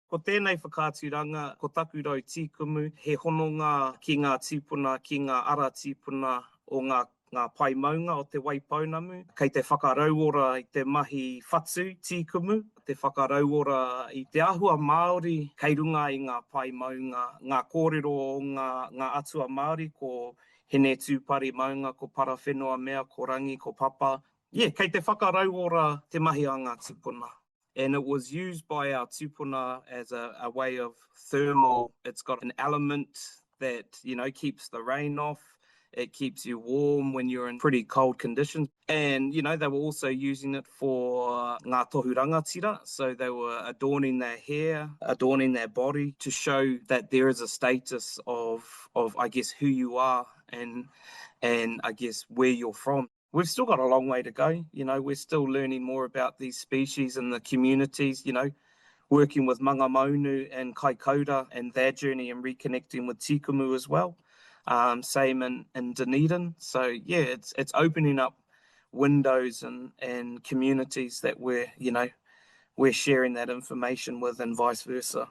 Ko tēnei whakāturanga, ko Taku Rau Tīkumu, he hononga ki ngā tīpuna, ki ngā ara tīpuna o ngā pai maunga o te Waipounamu. Kei te whakarauora i te mahi whatu tīkumu, te whakarauora i te ahua Māori, kei runga i ngā pai maunga, ngā kōrero o ngā atua Māori, ko hene tūpari maunga, ko parawhenua mea, ko rangi, ko papa. Kei te whakarauora te mahi a ngā tūpuna. And it was used by our tūpuna as a way of thermal. It's got an element that, keeps the rain off. It keeps you warm when you're in pretty cold conditions. And, they were also using it for ngā tohu rangatira. So they were adorning their hair, adorning their body to show that there is a status of I guess, who you are and I guess where you're from. We've still got a long way to go. We're still learning more about these species and the communities, working with Mangamaunu and Kaikoura and their journey and reconnecting with Tīkumu as well. Same in Dunedin. So, it's opening up windows and communities that we're sharing that information with and vice versa.